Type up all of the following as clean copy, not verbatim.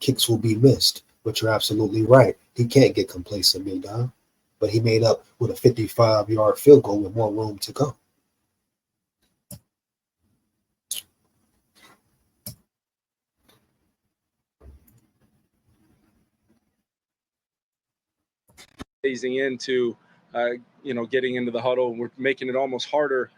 kicks will be missed. But you're absolutely right. He can't get complacent, big dog. But he made up with a 55-yard field goal with more room to go. Phasing into, getting into the huddle, and we're making it almost harder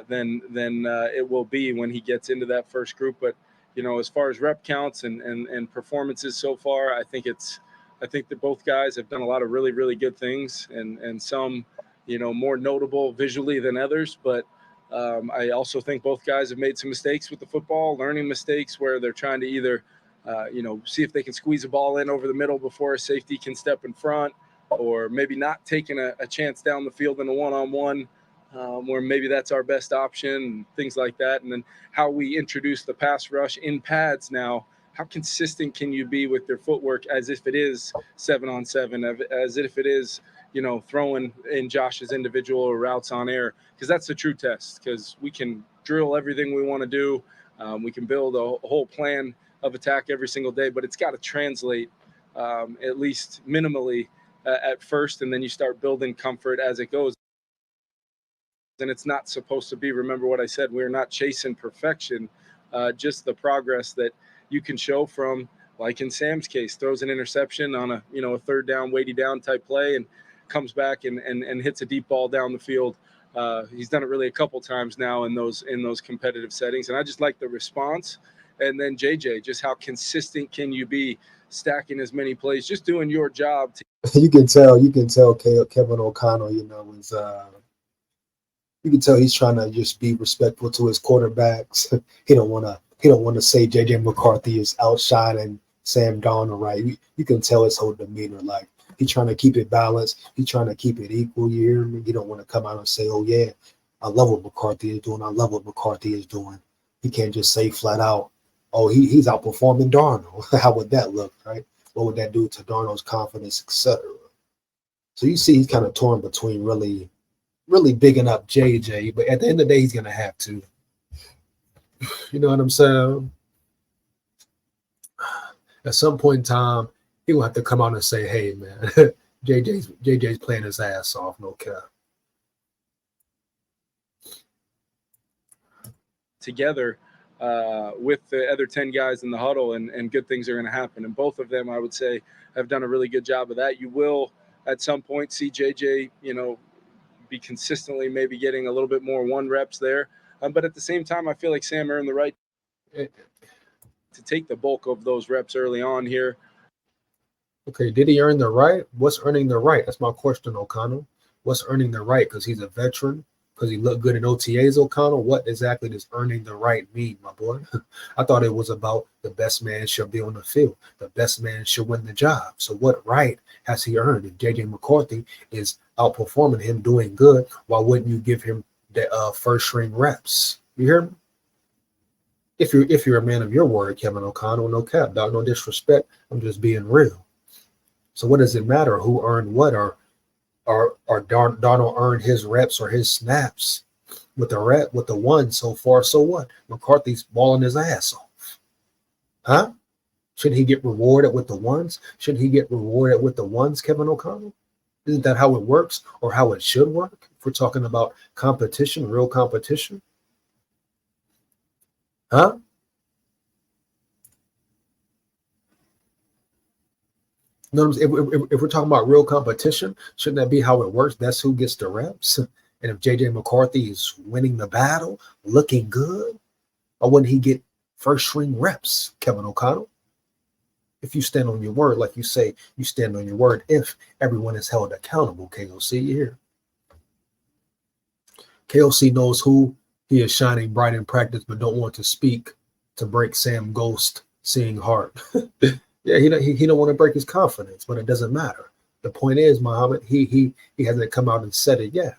than it will be when he gets into that first group. But as far as rep counts and performances so far, I think that both guys have done a lot of really, really good things, and some, more notable visually than others. But I also think both guys have made some mistakes with the football, learning mistakes where they're trying to either, see if they can squeeze a ball in over the middle before a safety can step in front, or maybe not taking a chance down the field in a one-on-one, where maybe that's our best option, and things like that. And then how we introduce the pass rush in pads now. How consistent can you be with your footwork as if it is 7-on-7, as if it is, throwing in Josh's individual routes on air? Because that's the true test, because we can drill everything we want to do. We can build a whole plan of attack every single day, but it's got to translate at least minimally at first, and then you start building comfort as it goes. And it's not supposed to be, remember what I said, we're not chasing perfection, just the progress that you can show from, like in Sam's case, throws an interception on a third down, weighty down type play, and comes back and hits a deep ball down the field. He's done it really a couple times now in those competitive settings, and I just like the response. And then JJ, just how consistent can you be, stacking as many plays, just doing your job. You can tell Kevin O'Connell, is you can tell he's trying to just be respectful to his quarterbacks. He don't want to say JJ McCarthy is outshining Sam Darnold, right? You can tell his whole demeanor, like he's trying to keep it balanced. He's trying to keep it equal. You hear me? He don't want to come out and say, "Oh yeah, I love what McCarthy is doing. I love what McCarthy is doing." He can't just say flat out, "Oh, he's outperforming Darnold." How would that look, right? What would that do to Darnold's confidence, etc.? So you see he's kind of torn between really bigging up JJ, but at the end of the day, he's going to have to. You know what I'm saying? At some point in time, he will have to come out and say, "Hey, man, JJ's playing his ass off, no cap." Together with the other 10 guys in the huddle, and good things are going to happen. And both of them, I would say, have done a really good job of that. You will, at some point, see JJ, be consistently maybe getting a little bit more one reps there. But at the same time, I feel like Sam earned the right to take the bulk of those reps early on here. Okay, did he earn the right? What's earning the right? That's my question, O'Connell. What's earning the right? Because he's a veteran? Because he looked good in OTAs, O'Connell? What exactly does earning the right mean, my boy? I thought it was about the best man should be on the field. The best man should win the job. So what right has he earned? If JJ McCarthy is outperforming him, doing good, why wouldn't you give him the first string reps? You hear me? If you're a man of your word, Kevin O'Connell, no cap, dog, no disrespect. I'm just being real. So what does it matter who earned what, or Darnold earned his reps or his snaps with the one so far? So what? McCarthy's balling his ass off, huh? Shouldn't he get rewarded with the ones? Shouldn't he get rewarded with the ones, Kevin O'Connell? Isn't that how it works, or how it should work? If we're talking about competition, real competition, huh? If we're talking about real competition, shouldn't that be how it works? That's who gets the reps. And if JJ McCarthy is winning the battle, looking good, or wouldn't he get first string reps, Kevin O'Connell? If you stand on your word, like you say, you stand on your word if everyone is held accountable, KOC, you hear? KOC knows who he is shining bright in practice, but don't want to speak to break Sam Ghost seeing heart. Yeah, he don't want to break his confidence, but it doesn't matter. The point is, Muhammad, he hasn't come out and said it yet.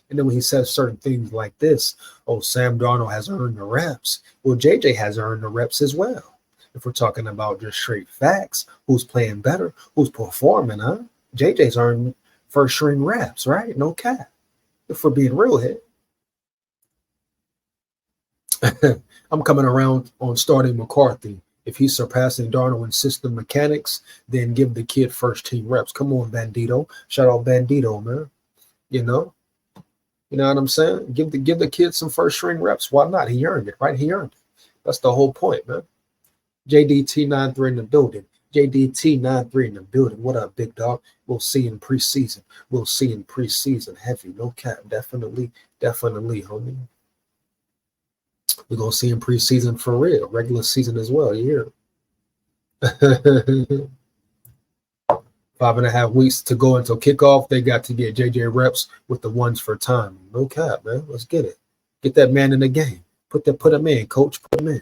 And then when he says certain things like this, oh, Sam Darnold has earned the reps. Well, JJ has earned the reps as well. If we're talking about just straight facts, who's playing better, who's performing, huh? JJ's earned first string reps, right? No cap. If we're being real here. I'm coming around on starting McCarthy If he's surpassing Darnold in system mechanics, then give the kid first team reps. Come on, Bandito. Shout out Bandito, man. You know what I'm saying? Give the kid some first string reps. Why not? He earned it, right? He earned it. That's the whole point, man. JDT93 in the building. JDT93 in the building. What up, big dog? We'll see in preseason. We'll see in preseason. Heavy, no cap. Definitely, homie. We're going to see in preseason for real. Regular season as well. You hear? 5.5 weeks to go until kickoff. They got to get JJ reps with the ones for time. No cap, man. Let's get it. Get that man in the game. Put him in, coach. Put him in.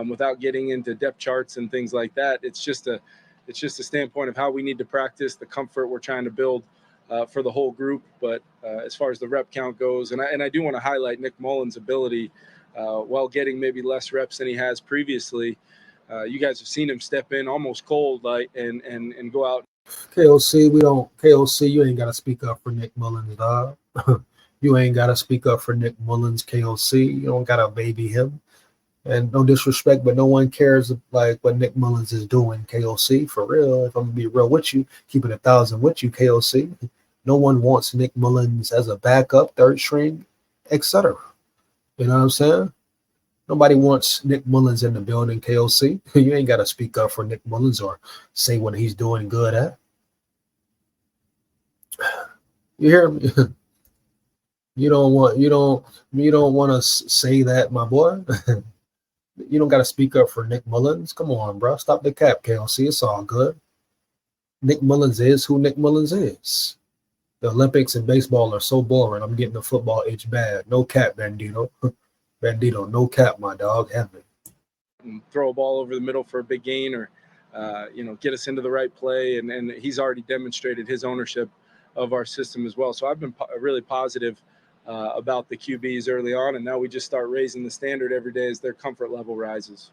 Without getting into depth charts and things like that, it's just a standpoint of how we need to practice, the comfort we're trying to build for the whole group. But as far as the rep count goes, and I do want to highlight Nick Mullens' ability while getting maybe less reps than he has previously. You guys have seen him step in almost cold, and go out. KOC, you ain't got to speak up for Nick Mullens, dog. You ain't got to speak up for Nick Mullens, KOC. You don't got to baby him. And no disrespect, but no one cares like what Nick Mullens is doing, KOC, for real. If I'm going to be real with you, keeping 1,000 with you, KOC. No one wants Nick Mullens as a backup, third string, etc. You know what I'm saying? Nobody wants Nick Mullens in the building, KOC. You ain't got to speak up for Nick Mullens or say what he's doing good at. You hear me? You don't want to say that, my boy. You don't got to speak up for Nick Mullens. Come on, bro. Stop the cap, KLC. It's all good. Nick Mullens is who Nick Mullens is. The Olympics and baseball are so boring. I'm getting the football itch bad. No cap, Bandito. Bandito, no cap, my dog. Heaven. Throw a ball over the middle for a big gain or, get us into the right play. And he's already demonstrated his ownership of our system as well. So I've been really positive about the QBs early on, and now we just start raising the standard every day as their comfort level rises.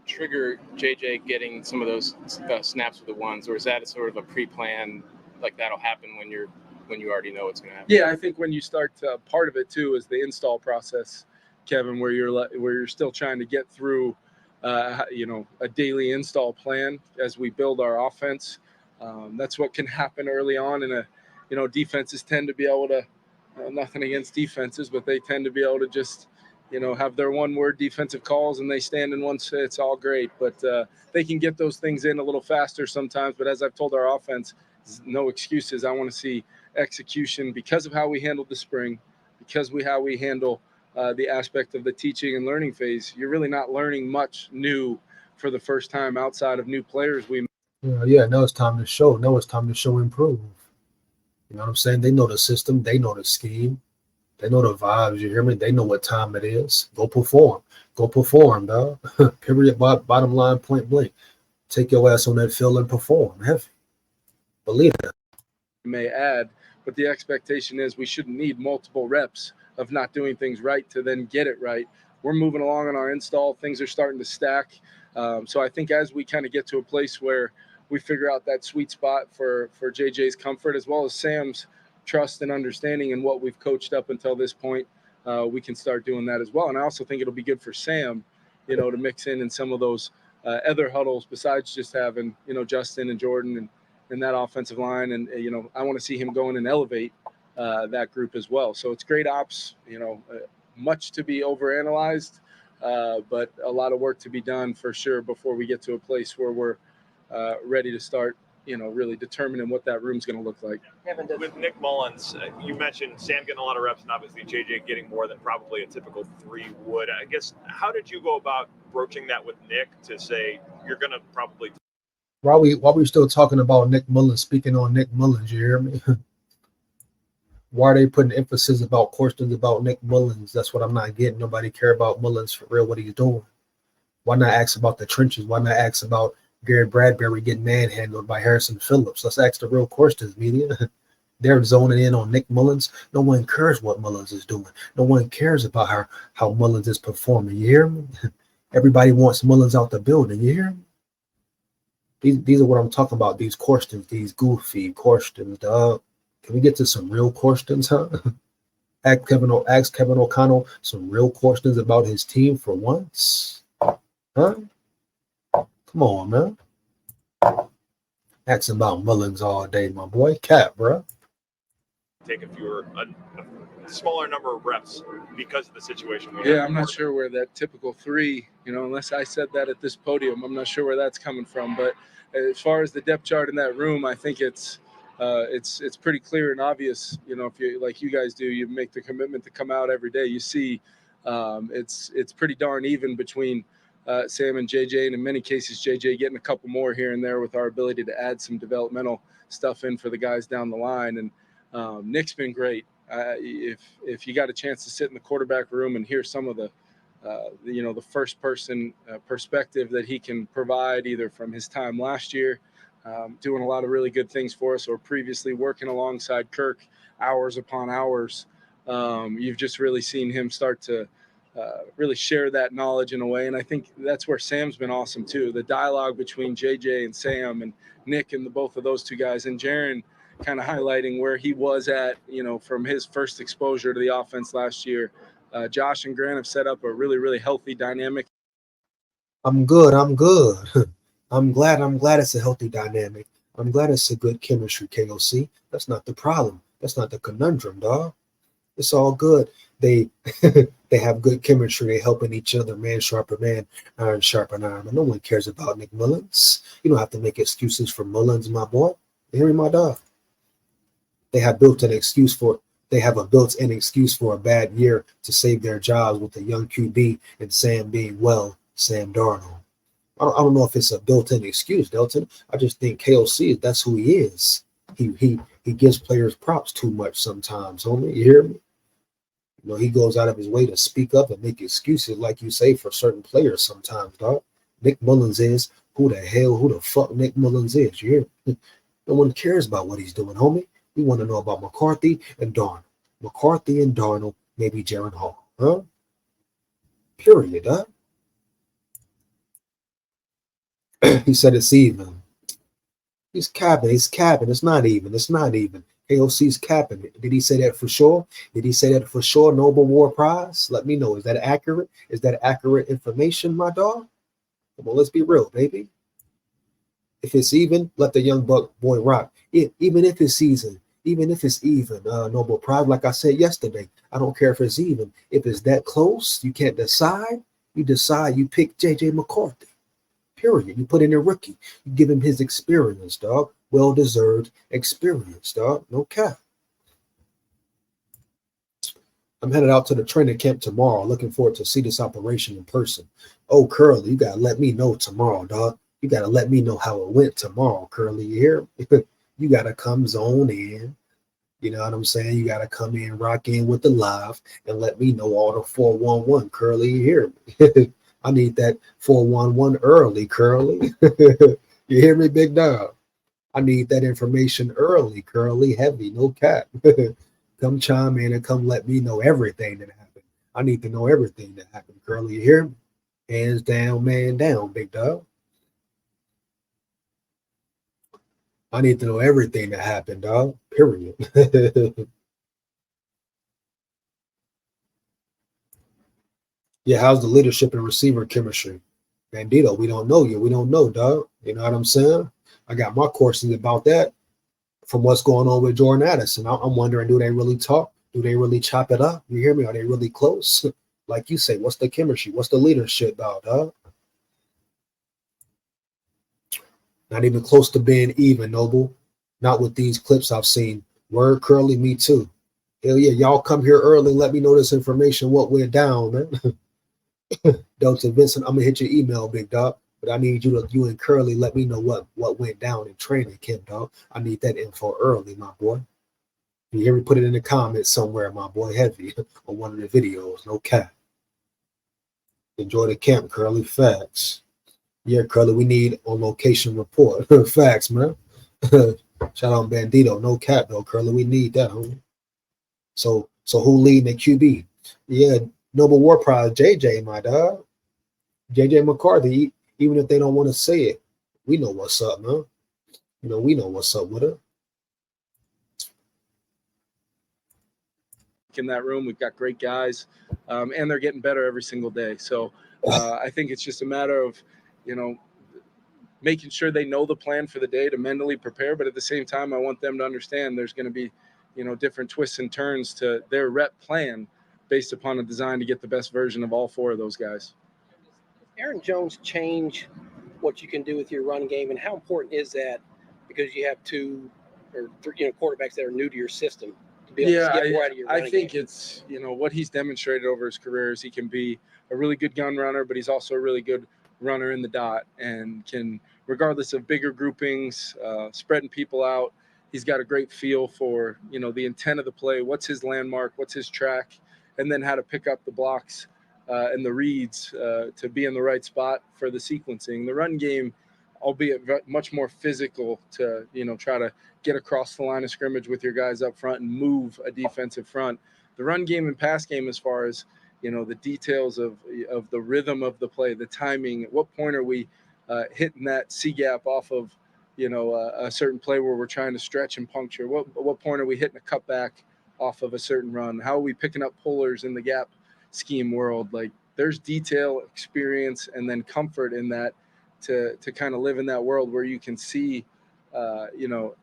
Trigger JJ getting some of those snaps with the ones, or is that sort of a pre-plan, like that'll happen when you already know what's going to happen? Yeah, I think when you start, part of it too is the install process, Kevin, where you're still trying to get through, a daily install plan as we build our offense. That's what can happen early on, and defenses tend to be able to. Nothing against defenses, but they tend to be able to just, have their one-word defensive calls and they stand in one set. It's all great, but they can get those things in a little faster sometimes. But as I've told our offense, no excuses. I want to see execution because of how we handled the spring, because how we handle the aspect of the teaching and learning phase. You're really not learning much new for the first time outside of new players. Now it's time to show. Now it's time to show improve. You know what I'm saying? They know the system. They know the scheme. They know the vibes. You hear me? They know what time it is. Go perform. Go perform, dog. Period. Bottom line, point blank. Take your ass on that field and perform. Heavy. Believe it. May add, but the expectation is we shouldn't need multiple reps of not doing things right to then get it right. We're moving along on our install. Things are starting to stack. So I think as we kind of get to a place where we figure out that sweet spot for JJ's comfort as well as Sam's trust and understanding in what we've coached up until this point, we can start doing that as well. And I also think it'll be good for Sam, to mix in some of those other huddles besides just having, Justin and Jordan and that offensive line. And, I want to see him go in and elevate that group as well. So it's great ops, much to be overanalyzed, but a lot of work to be done for sure before we get to a place where we're ready to start, really determining what that room's going to look like. With Nick Mullens, you mentioned Sam getting a lot of reps and obviously JJ getting more than probably a typical 3 would. I guess, how did you go about broaching that with Nick to say you're going to probably... While we still talking about Nick Mullens, speaking on Nick Mullens, you hear me? Why are they putting emphasis about questions about Nick Mullens? That's what I'm not getting. Nobody care about Mullens for real, what he's doing. Why not ask about the trenches? Why not ask about Garrett Bradbury getting manhandled by Harrison Phillips? Let's ask the real questions, media. They're zoning in on Nick Mullens. No one cares what Mullens is doing. No one cares about how Mullens is performing. You hear me? Everybody wants Mullens out the building. You hear me? These are what I'm talking about. These questions, these goofy questions, dog. Can we get to some real questions, huh? Ask Kevin O'Connell some real questions about his team for once. Huh? Come on, man. Asking about Mullens all day, my boy. Cap, bro. Take a smaller number of reps because of the situation. Yeah, I'm not sure where that typical 3, unless I said that at this podium, I'm not sure where that's coming from. But as far as the depth chart in that room, I think it's pretty clear and obvious. If you, like you guys do, you make the commitment to come out every day. You see, it's pretty darn even between Sam and JJ, and in many cases, JJ getting a couple more here and there with our ability to add some developmental stuff in for the guys down the line. And Nick's been great. If you got a chance to sit in the quarterback room and hear some of the first person perspective that he can provide, either from his time last year, doing a lot of really good things for us, or previously working alongside Kirk hours upon hours, you've just really seen him start to really share that knowledge in a way. And I think that's where Sam's been awesome too. The dialogue between JJ and Sam and Nick and both of those two guys, and Jaron kind of highlighting where he was at, from his first exposure to the offense last year. Josh and Grant have set up a really, really healthy dynamic. I'm good. I'm glad it's a healthy dynamic. I'm glad it's a good chemistry, KOC. That's not the problem. That's not the conundrum, dog. It's all good. They they have good chemistry. They helping each other, man sharper man, iron sharpen iron. And no one cares about Nick Mullens. You don't have to make excuses for Mullens, my boy. You hear me, my dog? They have a built-in excuse for a bad year to save their jobs with a young QB and Sam being Sam Darnold. I don't know if it's a built-in excuse, Delton. I just think KOC, that's who he is. He gives players props too much sometimes, homie. You hear me? He goes out of his way to speak up and make excuses, like you say, for certain players sometimes, dog. Nick Mullens is who the fuck Nick Mullens is. You hear me? No one cares about what he's doing, homie. We want to know about McCarthy and Darnold. McCarthy and Darnold, maybe Jaron Hall. Huh? Period, huh? He said it's even. He's capping. It's not even. KOC's capping it. Did he say that for sure? Nobel War Prize? Let me know. Is that accurate? Is that accurate information, my dog? Come on, let's be real, baby. If it's even, let the young buck boy rock. Even if it's even, Nobel Prize, like I said yesterday, I don't care if it's even. If it's that close, you can't decide. You pick JJ McCarthy. Period. You put in a rookie. You give him his experience, dog. Well-deserved experience, dog. No cap. I'm headed out to the training camp tomorrow. Looking forward to see this operation in person. Oh, Curly, you got to let me know tomorrow, dog. You got to let me know how it went tomorrow, Curly. You hear? You got to come zone in. You know what I'm saying? You got to come in, rock in with the live, and let me know all the 411, Curly. You hear? I need that 411 early, Curly. You hear me, big dog? I need that information early, Curly, heavy, no cap. Come chime in and come let me know everything that happened. I need to know everything that happened, Curly. You hear me? Hands down, man down, big dog. I need to know everything that happened, dog. Period. Yeah, how's the leadership and receiver chemistry? Bandito, we don't know yet. We don't know, dog. You know what I'm saying? I got my questions about that from what's going on with Jordan Addison. I'm wondering, do they really talk? Do they really chop it up? You hear me? Are they really close? Like you say, what's the chemistry? What's the leadership about, dog? Not even close to being even, Noble. Not with these clips I've seen. Word, Curly, me too. Hell yeah, y'all come here early. Let me know this information, what went down, man. Delta Vincent, I'm gonna hit your email, big dog. But I need you and Curly, let me know what went down in training camp, dog. I need that info early, my boy. You hear me? Put it in the comments somewhere, my boy, heavy on one of the videos. No cap. Enjoy the camp, Curly. Facts. Yeah, Curly, we need on location report. Facts, man. Shout out Bandito. No cap though, Curly. We need that, homie. So who leading the QB? Yeah, Nobel War Prize, JJ, my dog. JJ McCarthy, even if they don't want to say it, we know what's up, man. We know what's up with it. In that room, we've got great guys, and they're getting better every single day. So I think it's just a matter of, making sure they know the plan for the day to mentally prepare. But at the same time, I want them to understand there's going to be, different twists and turns to their rep plan based upon a design to get the best version of all four of those guys. Aaron Jones change what you can do with your run game, and how important is that? Because you have two or three, quarterbacks that are new to your system to be able to get more out of your running I think game. it's, what he's demonstrated over his career is he can be a really good gun runner, but he's also a really good runner in the dot and can, regardless of bigger groupings, spreading people out. He's got a great feel for, the intent of the play, what's his landmark, what's his track, and then how to pick up the blocks and the reads to be in the right spot for the sequencing. The run game, albeit much more physical to, try to get across the line of scrimmage with your guys up front and move a defensive front. The run game and pass game, as far as, the details of the rhythm of the play, the timing, at what point are we hitting that C gap off of, a certain play where we're trying to stretch and puncture? What point are we hitting a cutback off of a certain run? How are we picking up pullers in the gap scheme world? Like, there's detail, experience, and then comfort in that to kind of live in that world where you can see,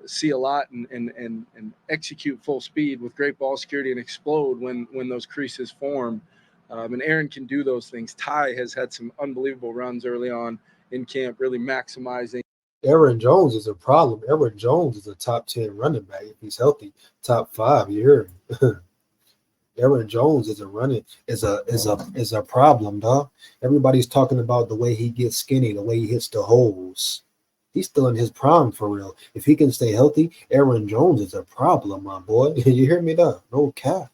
see a lot and execute full speed with great ball security and explode when those creases form. And Aaron can do those things. Ty has had some unbelievable runs early on in camp, really maximizing. Aaron Jones is a problem. Aaron Jones is a top 10 running back if he's healthy. Top 5, you hear me? Aaron Jones is a problem, dog. Everybody's talking about the way he gets skinny, the way he hits the holes. He's still in his prime for real. If he can stay healthy, Aaron Jones is a problem, my boy. You hear me, dog? No cap.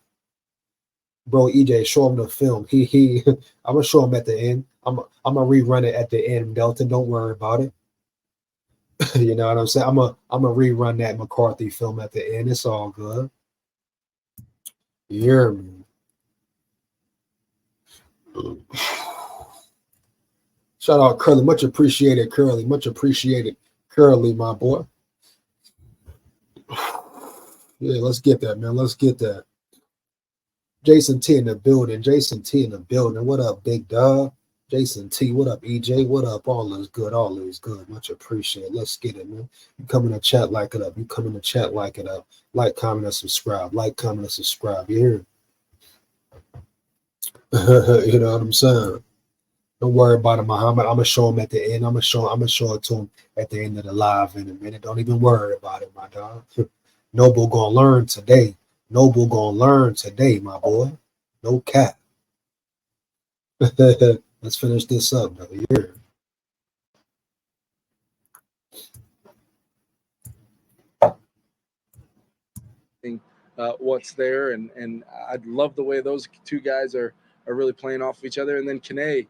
Bro, EJ, show him the film. I'm gonna show him at the end. I'm gonna rerun it at the end, Delta. Don't worry about it. You know what I'm saying? I'm gonna rerun that McCarthy film at the end. It's all good. You hear me? Shout out Curly. Much appreciated, Curly. Much appreciated, Curly, my boy. Yeah, let's get that, man. Let's get that. Jason T in the building. Jason T in the building. What up, big dog? Jason T, what up, EJ? What up? All is good. All is good. Much appreciated. Let's get it, man. You come in the chat, like it up. You come in the chat, like it up. Like, comment, and subscribe. Like, comment, and subscribe. You hear? You know what I'm saying? Don't worry about it, Muhammad. I'm gonna show him at the end. I'm gonna show it to him at the end of the live in a minute. Don't even worry about it, my dog. Noble gonna learn today. Noble gonna learn today, my boy. No cap. Let's finish this up, though. Yeah. What's there, and I love the way those two guys are really playing off of each other. And then Kane,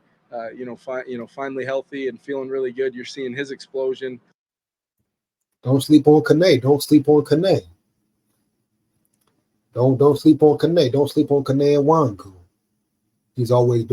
finally healthy and feeling really good. You're seeing his explosion. Don't sleep on Kane. Don't sleep on Kane. Don't sleep on Kane. Don't sleep on Kane and Wangu. He's always been